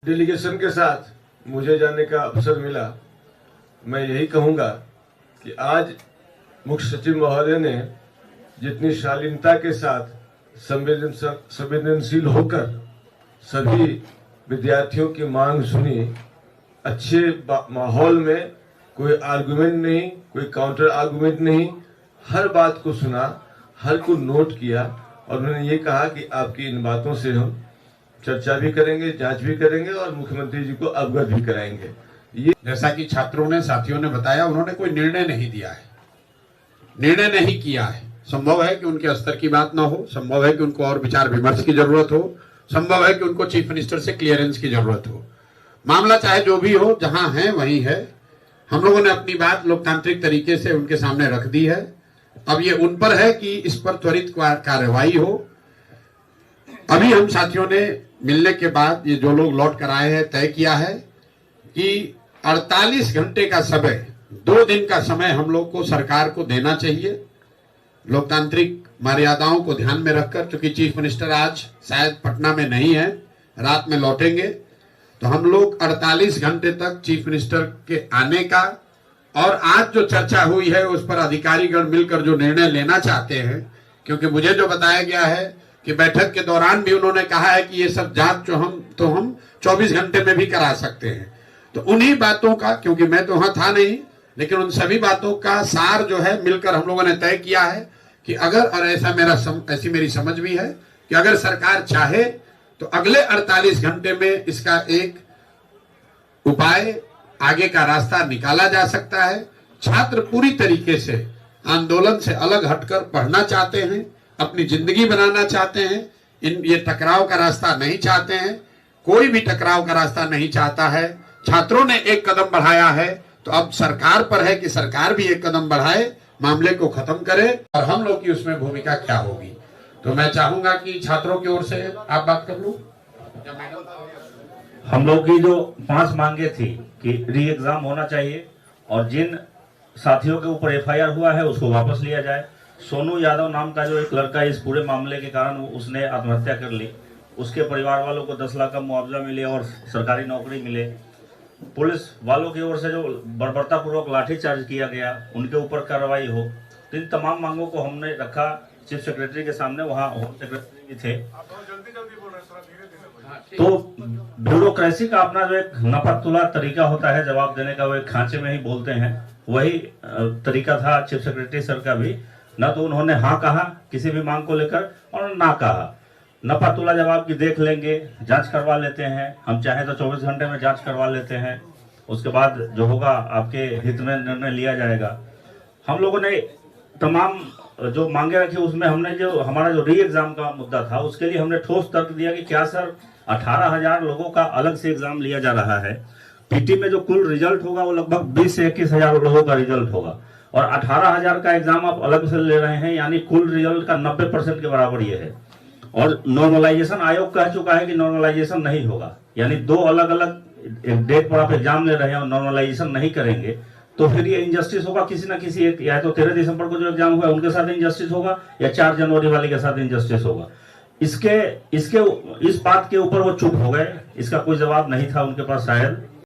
Delegation के साथ मुझे जाने का अवसर मिला। मैं यही कहूँगा कि आज मुख्य सचिव महोदय ने जितनी शालीनता के साथ संवेदनशील होकर सभी विद्यार्थियों की मांग सुनी, अच्छे माहौल में कोई आर्गुमेंट नहीं, कोई काउंटर आर्गुमेंट नहीं, हर बात को सुना, हर को नोट किया और उन्होंने ये कहा कि आपकी इन बातों से हम चर्चा भी करेंगे, जांच भी करेंगे और मुख्यमंत्री जी को अवगत भी कराएंगे। ये जैसा कि छात्रों ने, साथियों ने बताया, उन्होंने कोई निर्णय नहीं दिया है, निर्णय नहीं किया है। संभव है कि उनके स्तर की बात ना हो, संभव है कि उनको और विचार विमर्श की जरूरत हो, संभव है कि उनको चीफ मिनिस्टर से क्लियरेंस की जरूरत हो। मामला चाहे जो भी हो, जहां है वहीं है। हम लोगों ने अपनी बात लोकतांत्रिक तरीके से उनके सामने रख दी है। अब ये उन पर है कि इस पर त्वरित कार्रवाई हो। अभी हम साथियों ने मिलने के बाद ये जो लोग लौट कर आए हैं तय किया है कि 48 घंटे का समय, 2 दिन का समय हम लोग को सरकार को देना चाहिए, लोकतांत्रिक मर्यादाओं को ध्यान में रखकर। क्योंकि चीफ मिनिस्टर आज शायद पटना में नहीं है, रात में लौटेंगे, तो हम लोग 48 घंटे तक चीफ मिनिस्टर के आने का और आज जो चर्चा हुई है उस पर अधिकारीगण मिलकर जो निर्णय लेना चाहते हैं, क्योंकि मुझे जो बताया गया है कि बैठक के दौरान भी उन्होंने कहा है कि ये सब जांच जो हम 24 घंटे में भी करा सकते हैं। तो उन्हीं बातों का, क्योंकि मैं तो वहां था नहीं, लेकिन उन सभी बातों का सार जो है मिलकर हम लोगों ने तय किया है कि अगर, और ऐसी मेरी समझ भी है कि अगर सरकार चाहे तो अगले 48 घंटे में इसका एक उपाय, आगे का रास्ता निकाला जा सकता है। छात्र पूरी तरीके से आंदोलन से अलग हटकर पढ़ना चाहते हैं, अपनी जिंदगी बनाना चाहते हैं, ये टकराव का रास्ता नहीं चाहते हैं, कोई भी टकराव का रास्ता नहीं चाहता है। छात्रों ने एक कदम बढ़ाया है, तो अब सरकार पर है कि सरकार भी एक कदम बढ़ाए, मामले को खत्म करे और हम लोग की उसमें भूमिका क्या होगी। तो मैं चाहूंगा कि छात्रों की ओर से आप बात कर लो। हम लोग की जो 5 मांगे थी कि री एग्जाम होना चाहिए और जिन साथियों के ऊपर एफआईआर हुआ है उसको वापस लिया जाए। सोनू यादव नाम का जो एक लड़का इस पूरे मामले के कारण उसने आत्महत्या कर ली, उसके परिवार वालों को 10 लाख का मुआवजा मिले और सरकारी नौकरी मिले। पुलिस वालों की ओर से जो बर्बरतापूर्वक लाठीचार्ज किया गया उनके ऊपर कार्रवाई हो। तो इन तमाम मांगों को हमने रखा चीफ सेक्रेटरी के सामने, वहाँ होम सेक्रेटरी भी थे। तो ब्यूरोक्रेसी का अपना जो एक नपतुला तरीका होता है जवाब देने का, वो एक खांचे में ही बोलते हैं, वही तरीका था चीफ सेक्रेटरी सर का भी। न तो उन्होंने हाँ कहा किसी भी मांग को लेकर और ना कहा नपतुला जवाब की देख लेंगे, जांच करवा लेते हैं, हम चाहे तो 24 घंटे में जांच करवा लेते हैं, उसके बाद जो होगा आपके हित में निर्णय लिया जाएगा। हम लोगों ने तमाम जो मांगे रखी उसमें हमने जो हमारा जो री एग्जाम का मुद्दा था उसके लिए हमने ठोस तर्क दिया कि क्या सर 18,000 लोगों का अलग से एग्जाम लिया जा रहा है, पीटी में जो कुल रिजल्ट होगा वो लगभग 20 से 21,000 लोगों का रिजल्ट होगा और 18,000 का एग्जाम आप अलग से ले रहे हैं, यानी कुल रिजल्ट का 90% के बराबर ये है। और नॉर्मलाइजेशन आयोग कह चुका है कि नॉर्मलाइजेशन नहीं होगा, यानी 2 अलग अलग डेट पर आप एग्जाम ले रहे हैं और नॉर्मलाइजेशन नहीं करेंगे तो फिर ये इंजस्टिस होगा किसी ना किसी एक, या तो 13 दिसंबर को जो एग्जाम हुआ उनके साथ इंजस्टिस होगा या 4 जनवरी वाले के साथ इंजस्टिस होगा। इस बात के ऊपर वो चुप हो गए, इसका कोई जवाब नहीं था उनके पास शायद।